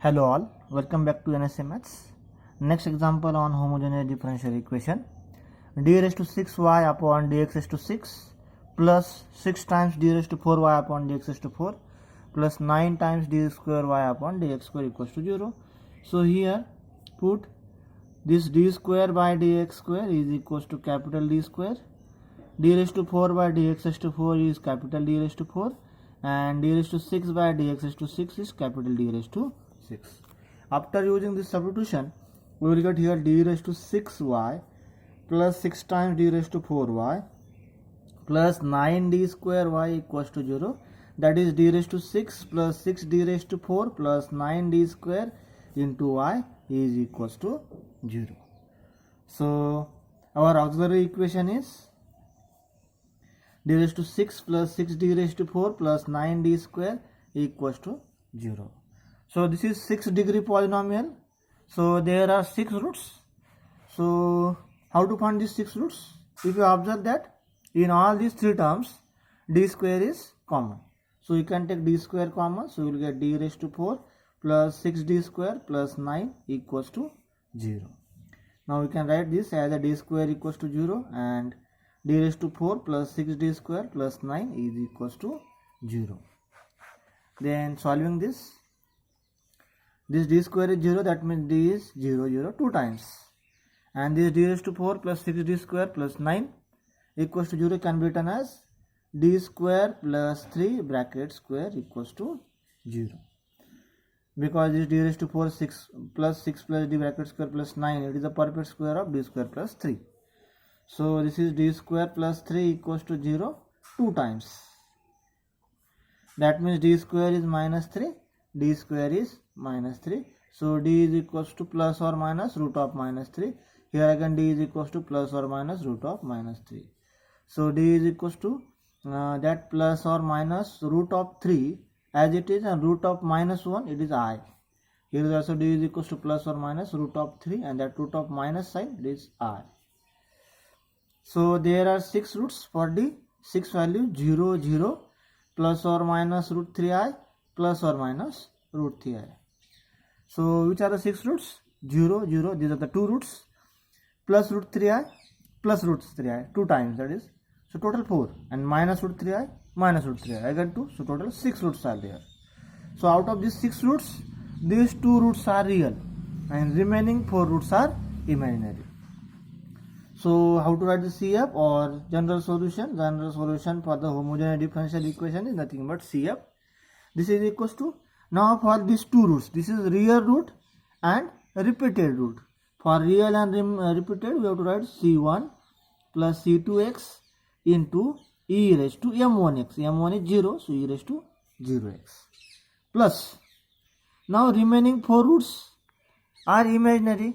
Hello all, welcome back to NSA Maths. Next example on homogeneous differential equation. D raised to 6y upon dx raised to 6 plus 6 times d raised to 4y upon dx raised to 4 plus 9 times d square y upon dx square equals to 0. So here put this d square by dx square is equals to capital D square. D raised to 4 by dx raised to 4 is capital D raised to 4 and d raised to 6 by dx raised to 6 is capital D raised to 6. After using this substitution, we will get here d raised to 6y plus 6 times d raised to 4y plus 9d square y equals to 0. That is d raised to 6 plus 6d raised to 4 plus 9d square into y is equals to 0. So our auxiliary equation is d raised to 6 plus 6d raised to 4 plus 9d square equals to 0. So this is 6-degree polynomial. So there are 6 roots. So how to find these 6 roots? If you observe that in all these 3 terms, d square is common. So you can take d square common. So you will get d raised to 4 plus 6d square plus 9 equals to 0. Now we can write this as a d square equals to 0 and d raised to 4 plus 6d square plus 9 is equals to 0. Then solving this d square is 0, that means d is 0, 0 2 times. And this d raised to 4 plus 6d square plus 9 equals to 0 can be written as d square plus 3 bracket square equals to 0. Because this d raised to 4 6 plus d bracket square plus 9, it is the perfect square of d square plus 3. So this is d square plus 3 equals to 0 2 times. That means d square is minus 3, d square is minus 3. So d is equals to plus or minus root of minus 3. Here again d is equals to plus or minus root of minus 3. So d is equals to that plus or minus root of 3 as it is, and root of minus 1 it is I. Here is also d is equals to plus or minus root of 3 and that root of minus sign it is I. So there are 6 roots for d, 6 value 0, 0, plus or minus root 3i, plus or minus root 3i. So which are the 6 roots? 0, 0, these are the 2 roots, plus root 3i, plus root 3i, 2 times, that is. So total 4, and minus root 3i, minus root 3i, again 2, so total 6 roots are there. So out of these 6 roots, these 2 roots are real and remaining 4 roots are imaginary. So how to write the CF or general solution? General solution for the homogeneous differential equation is nothing but CF. This is equals to, now for these 2 roots, this is real root and repeated root. For real and repeated, we have to write C1 plus C2x into e raised to m1x. m1 is 0, so e raised to 0x. Plus, now remaining 4 roots are imaginary.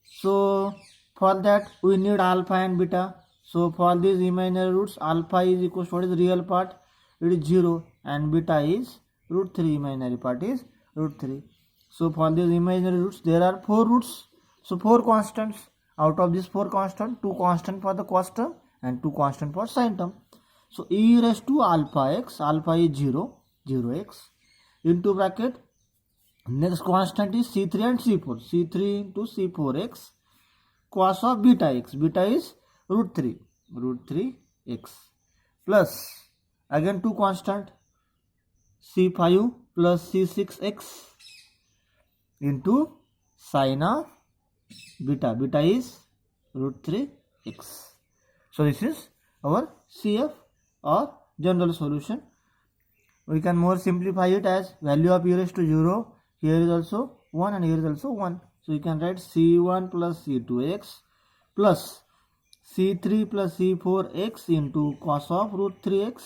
So for that we need alpha and beta. So for these imaginary roots, alpha is equals to what is the real part? It is 0 and beta is root 3, imaginary part is root 3. So for these imaginary roots, there are 4 roots. So 4 constants. Out of these 4 constants, 2 constant for the cos term and 2 constant for sin term. So e raised to alpha x, alpha is 0, 0x, into bracket, next constant is c3 and c4, c3 into c4x, cos of beta x, beta is root 3x, plus again 2 constant, c5 plus c6x into sin of beta, beta is root 3x. So this is our CF or general solution. We can more simplify it as value of e raised to 0, here is also 1 and here is also 1. So you can write c1 plus c2x plus c3 plus c4x into cos of root 3x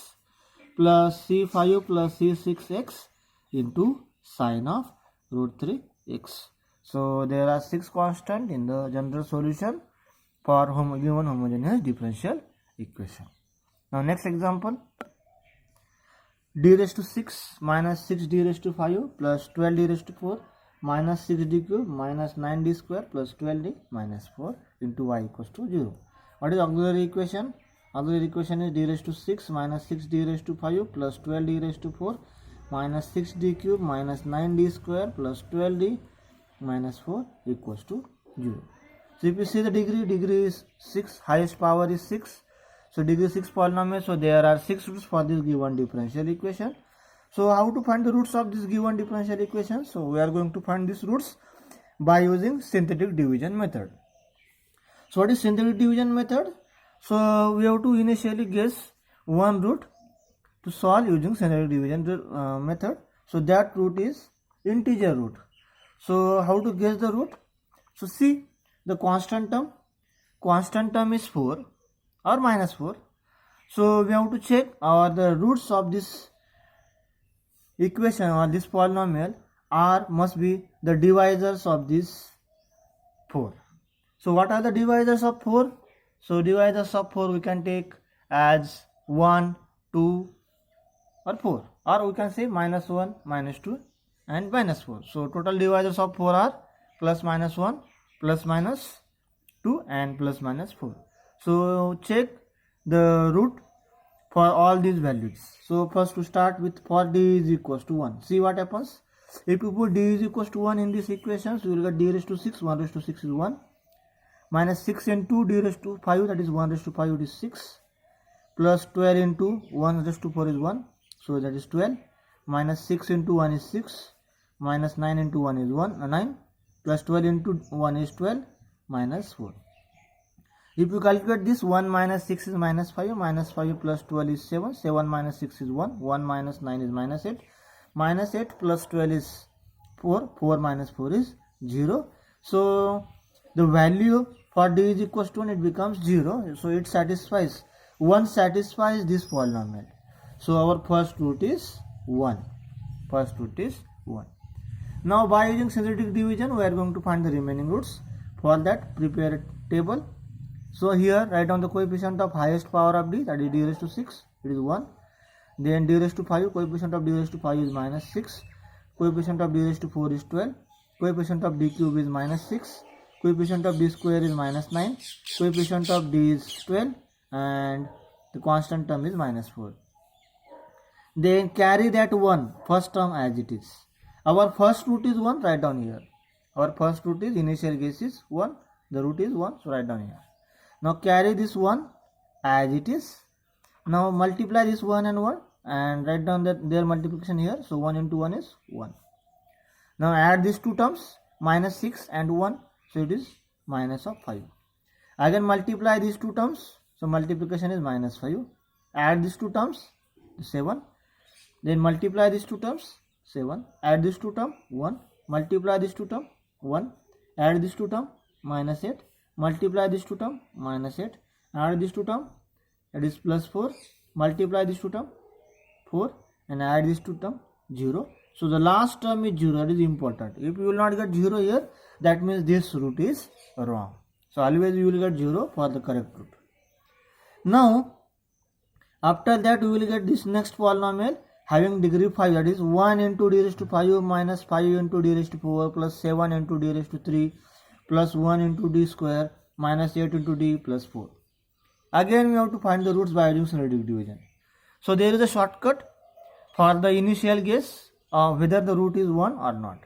plus c5 plus c6x into sin of root 3x. So there are 6 constants in the general solution for given homogeneous differential equation. Now next example, d raised to 6 minus 6d raised to 5 plus 12d raised to 4 minus 6d cube minus 9d square plus 12d minus 4 into y equals to 0. What is auxiliary equation? Auxiliary equation is d raised to 6 minus 6d raised to 5 plus 12d raised to 4 minus 6d cube minus 9d square plus 12d minus 4 equals to 0. So if you see the degree is 6, highest power is 6. So degree 6 polynomial, so there are 6 roots for this given differential equation. So how to find the roots of this given differential equation? So we are going to find these roots by using synthetic division method. So what is synthetic division method? So we have to initially guess one root to solve using synthetic division method. So that root is integer root. So how to guess the root? So see the constant term is 4 or minus 4. So we have to check the roots of this equation or this polynomial must be the divisors of this 4. So what are the divisors of 4? So divisors of 4 we can take as 1, 2 or 4, or we can say minus 1, minus 2 and minus 4. So total divisors of 4 are plus minus 1, plus minus 2 and plus minus 4. So check the root for all these values. So first to start with, for d is equals to 1. See what happens. If you put d is equals to 1 in this equation, so you will get d raised to 6, 1 raised to 6 is 1. Minus 6 into d raised to 5, that is 1 raised to 5, it is 6. Plus 12 into 1 raised to 4 is 1, so that is 12. Minus 6 into 1 is 6. Minus 9 into 1 is 9. Plus 12 into 1 is 12. Minus 4. If you calculate this, 1 minus 6 is minus 5. Minus 5 plus 12 is 7. 7 minus 6 is 1. 1 minus 9 is minus 8. Minus 8 plus 12 is 4. 4 minus 4 is 0. So the value for d is equals to 1, it becomes 0. So it satisfies. 1 satisfies this polynomial. So our first root is 1. First root is 1. Now by using synthetic division, we are going to find the remaining roots. For that, prepare a table. So here write down the coefficient of highest power of d, that is d raised to 6, it is 1. Then d raised to 5, coefficient of d raised to 5 is minus 6. Coefficient of d raised to 4 is 12. Coefficient of d cube is minus 6. Coefficient of d square is minus 9. Coefficient of d is 12. And the constant term is minus 4. Then carry that 1 first term as it is. Our first root is 1, write down here. Our first root is, initial guess is 1, the root is 1, so write down here. Now carry this 1 as it is. Now multiply this 1 and 1 and write down their multiplication here. So 1 into 1 is 1. Now add these two terms, minus 6 and 1, so it is minus of 5. Again multiply these two terms, so multiplication is minus 5. Add these two terms, 7. Then multiply these two terms, 7. Add these two terms, 1. Multiply these two terms, 1. Add these two terms, minus 8. Multiply these two terms, minus 8. Add these two terms, that is plus 4. Multiply these two terms, 4. And add these two terms, 0. So the last term is 0, that is important. If you will not get 0 here, that means this root is wrong. So always you will get 0 for the correct root. Now after that we will get this next polynomial having degree 5, that is 1 into d raised to 5 minus 5 into d raised to 4 plus 7 into d raised to 3 plus 1 into d square minus 8 into d plus 4. Again we have to find the roots by using synthetic division. So there is a shortcut for the initial guess of whether the root is 1 or not.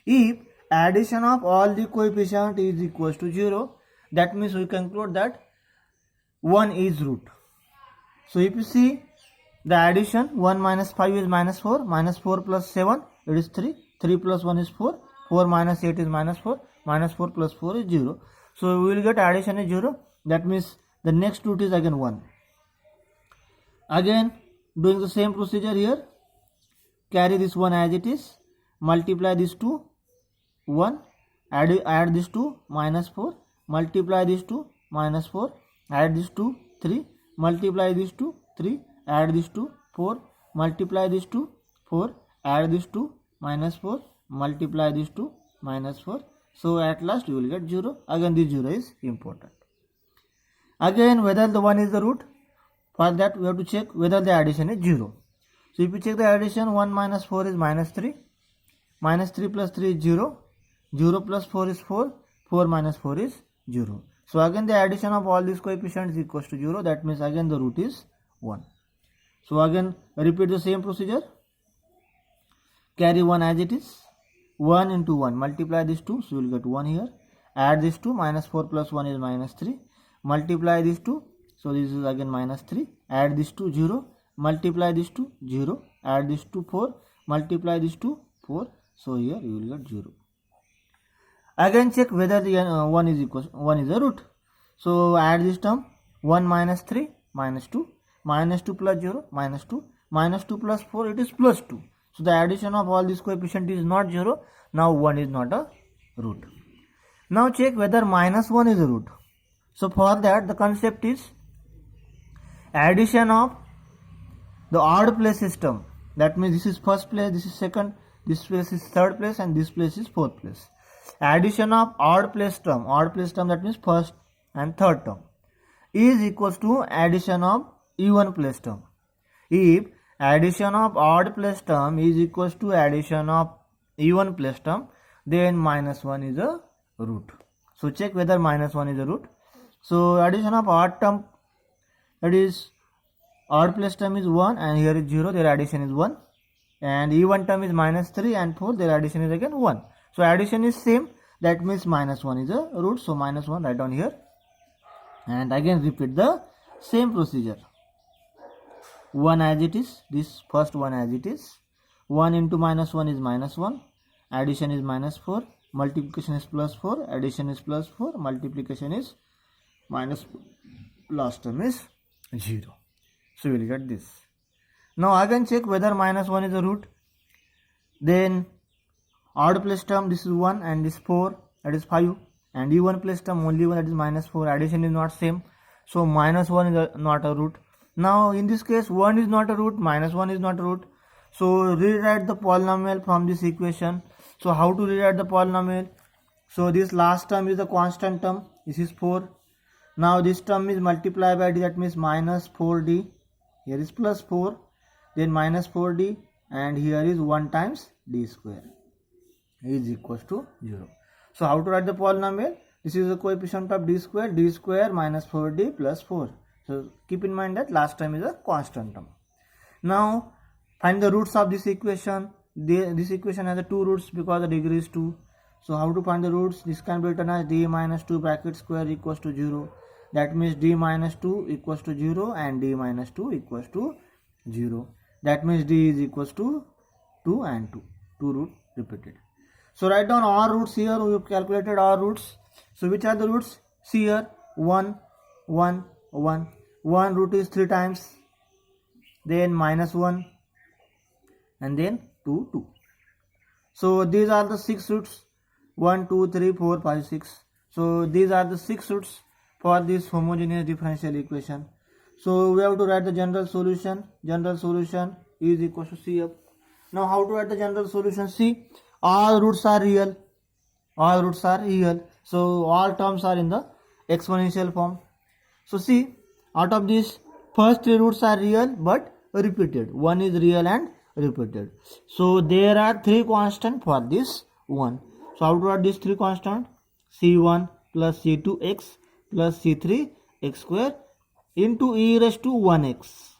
If addition of all the coefficient is equals to 0, that means we conclude that 1 is root. So if you see the addition, 1 minus 5 is minus 4, minus 4 plus 7, it is 3, 3 plus 1 is 4, 4 minus 8 is minus 4, minus 4 plus 4 is 0. So we will get addition is 0, that means the next root is again 1. Again doing the same procedure here, carry this 1 as it is, multiply this 2, 1, add this 2, minus 4, multiply this 2, minus 4, add this 2, 3, multiply this 2, 3, add this 2, 4, multiply this 2, 4, add this 2, minus 4, multiply this 2, minus 4. So at last you will get 0. Again this 0 is important. Again whether the 1 is the root, for that we have to check whether the addition is 0. So if you check the addition, 1 minus 4 is minus 3, minus 3 plus 3 is 0, 0 plus 4 is 4, 4 minus 4 is 0. So again the addition of all these coefficients is equals to 0, that means again the root is 1. So again repeat the same procedure. carry 1 as it is. 1 into 1, multiply these two, so you will get 1 here. Add these two, minus 4 plus 1 is minus 3. Multiply these two, so this is again minus 3. Add these two, 0. Multiply these two, 0. Add these two, 4. Multiply these two, 4. So here you will get 0. Again check whether the 1 is equal, 1 is a root. So add this term, 1 minus 3, minus 2. Minus 2 plus 0, minus 2. Minus 2 plus 4, it is plus 2. So the addition of all these coefficient is not 0. Now 1 is not a root. Now check whether minus 1 is a root. So for that the concept is addition of the odd place system. That means this is first place, this is second, this place is third place, and this place is fourth place. Addition of odd place term that means first and third term, is equals to addition of even place term. If addition of odd place term is equals to addition of even place term, then minus 1 is a root. So check whether minus 1 is a root. So addition of odd term, that is odd place term is 1 and here is 0, their addition is 1. And even term is minus 3 and 4, their addition is again 1. So addition is same, that means minus 1 is a root. So minus 1 write down here. And again repeat the same procedure. 1 as it is, this first 1 as it is. 1 into minus 1 is minus 1. Addition is minus 4. Multiplication is plus 4. Addition is plus 4. Multiplication is minus 4. Last term is 0. So we will get this. Now again check whether minus 1 is a root. Then odd place term, this is 1 and this 4, that is 5. And even place term only 1, that is minus 4. Addition is not same. So minus 1 is not a root. Now in this case 1 is not a root, minus 1 is not a root. So rewrite the polynomial from this equation. So how to rewrite the polynomial? So this last term is the constant term. This is 4. Now this term is multiplied by d, that means minus 4d. Here is plus 4. Then minus 4d, and here is 1 times d square is equals to 0. So how to write the polynomial? This is the coefficient of d square minus 4d plus 4. So keep in mind that last term is a constant term. Now find the roots of this equation. This equation has 2 roots because the degree is 2. So how to find the roots? This can be written as d minus 2 bracket square equals to 0. That means d minus 2 equals to 0 and d minus 2 equals to 0. That means d is equals to 2 and 2. 2 root repeated. So write down all roots here. We have calculated all roots. So which are the roots? See here, 1, 1, 1. 1 root is 3 times. Then minus 1. And then 2, 2. So these are the 6 roots. 1, 2, 3, 4, 5, 6. So these are the 6 roots for this homogeneous differential equation. So we have to write the general solution. General solution is equal to CF. Now how to write the general solution? See, all roots are real. All roots are real. So all terms are in the exponential form. So see, out of these first 3 roots are real but repeated. 1 is real and repeated. So there are 3 constants for this 1. So how to write these 3 constants? C1 plus C2x plus C3 x square into e raised to 1x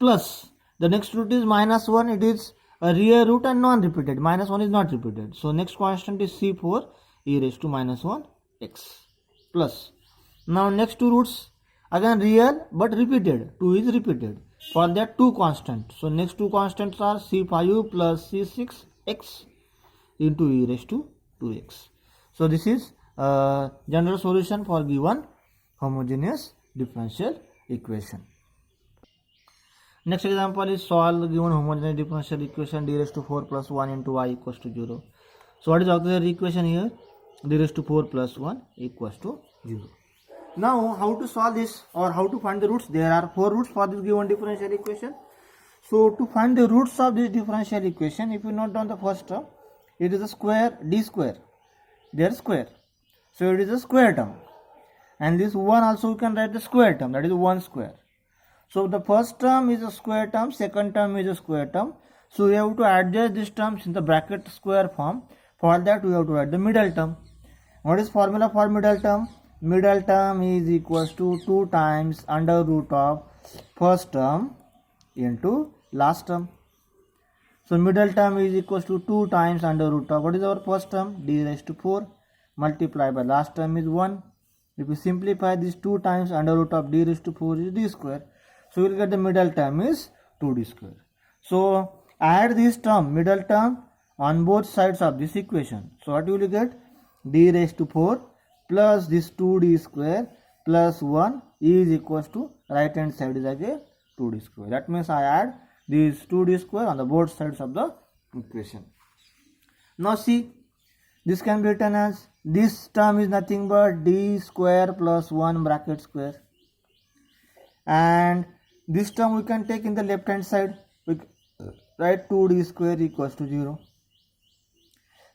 plus the next root is minus 1. It is a real root and non-repeated. Minus 1 is not repeated. So next constant is C4 e raised to minus 1 x plus. Now next 2 roots again real but repeated. 2 is repeated. For that 2 constants. So next 2 constants are C5 plus C6 x into e raised to 2x. So this is general solution for given homogeneous differential equation. Next example is solve the given homogeneous differential equation d raised to 4 plus 1 into y equals to 0. So what is auxiliary equation here? D raised to 4 plus 1 equals to 0. Now how to solve this or how to find the roots? There are 4 roots for this given differential equation. So to find the roots of this differential equation, if you note down the first term, it is a square d square. Their square. So it is a square term. And this 1 also you can write the square term, that is 1 square. So the first term is a square term, second term is a square term. So we have to adjust these terms in the bracket square form. For that we have to write the middle term. What is formula for middle term? Middle term is equals to 2 times under root of first term into last term. So middle term is equals to 2 times under root of, what is our first term? D raised to 4 multiplied by last term is 1. If we simplify this 2 times under root of d raised to 4 is d square. So we will get the middle term is 2d square. So add this term, middle term, on both sides of this equation. So what you will get? D raised to 4 plus this 2d square plus 1 is equals to right hand side is again 2d square. That means I add this 2d square on the both sides of the equation. Now see, this can be written as, this term is nothing but d square plus 1 bracket square, and this term we can take in the left hand side. We write 2d square equals to 0.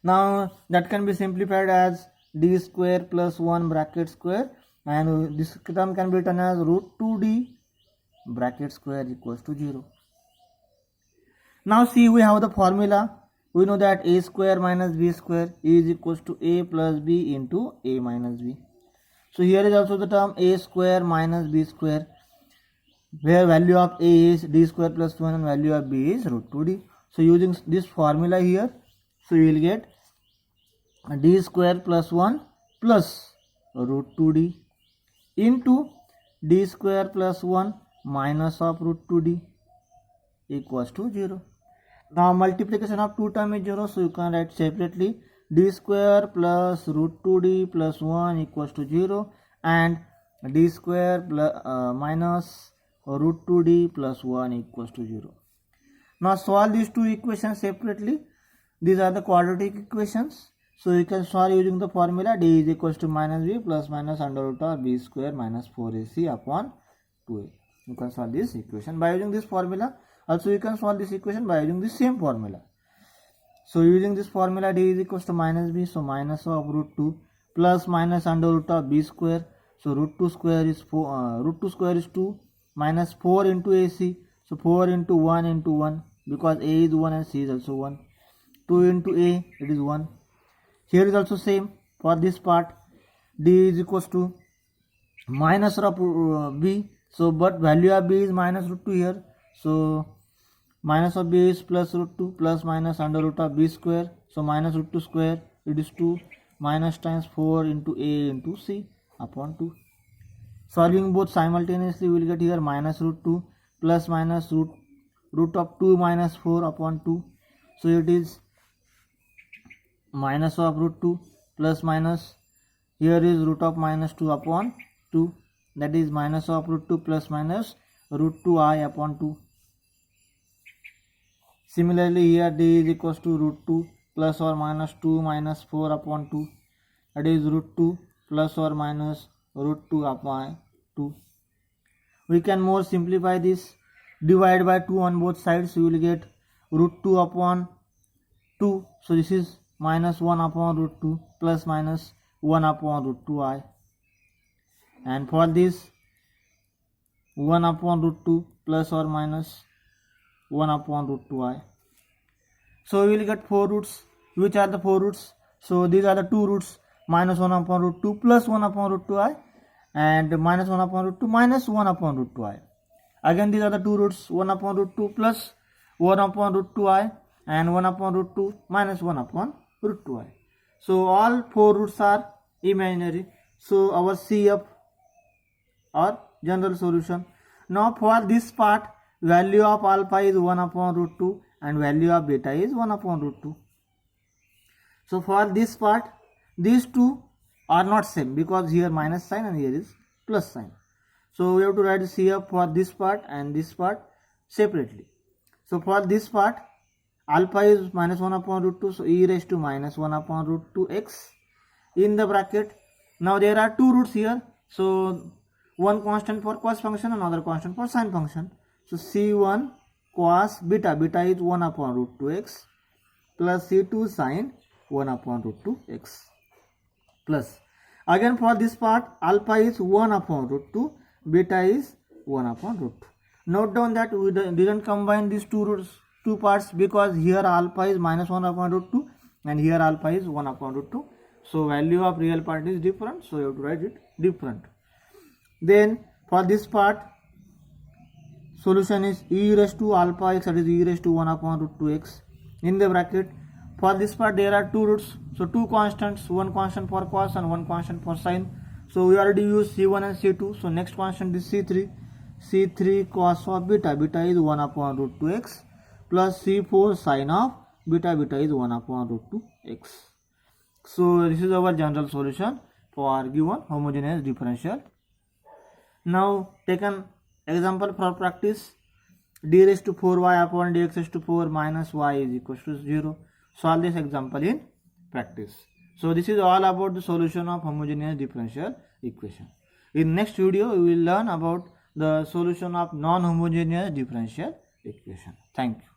Now that can be simplified as d square plus 1 bracket square, and this term can be written as root 2d bracket square equals to 0. Now see, we have the formula. We know that a square minus b square is equals to a plus b into a minus b. So here is also the term a square minus b square, where value of a is d square plus 1 and value of b is root 2d. So using this formula here, so you will get d square plus 1 plus root 2d into d square plus 1 minus of root 2d equals to 0. Now multiplication of two term is 0, so you can write separately d square plus root 2d plus 1 equals to 0, and d square plus, minus root 2d plus 1 equals to 0. Now solve these two equations separately. These are the quadratic equations. So you can solve using the formula d is equals to minus b plus minus under root of b square minus 4ac upon 2a. You can solve this equation by using this formula. Also you can solve this equation by using the same formula. So using this formula, d is equals to minus b, so minus of root 2 plus minus under root of b square. So root 2 square is 4, root 2 square is 2 minus 4 into ac. So 4 into 1 because a is 1 and c is also 1. 2 into a, it is 1. Here is also same for this part. D is equals to minus of b. So but value of b is minus root 2 here. So minus of b is plus root 2 plus minus under root of b square. So minus root 2 square, it is 2 minus times 4 into a into c upon 2. Solving both simultaneously, we will get here minus root 2 plus minus root of 2 minus 4 upon 2. So it is minus of root 2 plus minus, here is root of minus 2 upon 2, that is minus of root 2 plus minus root 2i upon 2. Similarly here d is equals to root 2 plus or minus 2 minus 4 upon 2, that is root 2 plus or minus root 2 upon 2. We can more simplify this, divide by 2 on both sides, you will get root 2 upon 2. So this is minus 1 upon root 2 plus minus 1 upon root 2i, and for this 1 upon root 2 plus or minus 1 upon root 2i. So we will get 4 roots. Which are the 4 roots? So these are the 2 roots, minus 1 upon root 2 plus 1 upon root 2i, and minus 1 upon root 2 minus 1 upon root 2i. Again these are the 2 roots, 1 upon root 2 plus 1 upon root 2i, and 1 upon root 2 minus 1 upon root 2i. So all 4 roots are imaginary. So our CF or general solution. Now for this part, value of alpha is 1 upon root 2 and value of beta is 1 upon root 2. So for this part, these two are not same because here minus sign and here is plus sign. So we have to write CF for this part and this part separately. So for this part, alpha is minus 1 upon root 2, so e raised to minus 1 upon root 2x in the bracket. Now there are 2 roots here, so one constant for cos function, another constant for sin function. So c1 cos beta, beta is 1 upon root 2x plus c2 sin 1 upon root 2x plus, again for this part, alpha is 1 upon root 2, beta is 1 upon root 2. Note down that we didn't combine these two parts because here alpha is minus 1 upon root 2 and here alpha is 1 upon root 2. So value of real part is different, so you have to write it different. Then for this part, solution is e raised to alpha x, that is e raised to 1 upon root 2x. In the bracket, for this part there are two roots, so two constants, one constant for cos and one constant for sin. So we already used c1 and c2. So next constant is c3 cos of beta is 1 upon root 2x plus c4 sin of beta is 1 upon root 2x. So this is our general solution for given homogeneous differential. Now take an example for practice. D raised to 4y upon dx raised to 4 minus y is equals to 0. Solve this example in practice. So this is all about the solution of homogeneous differential equation. In next video we will learn about the solution of non-homogeneous differential equation. Thank you.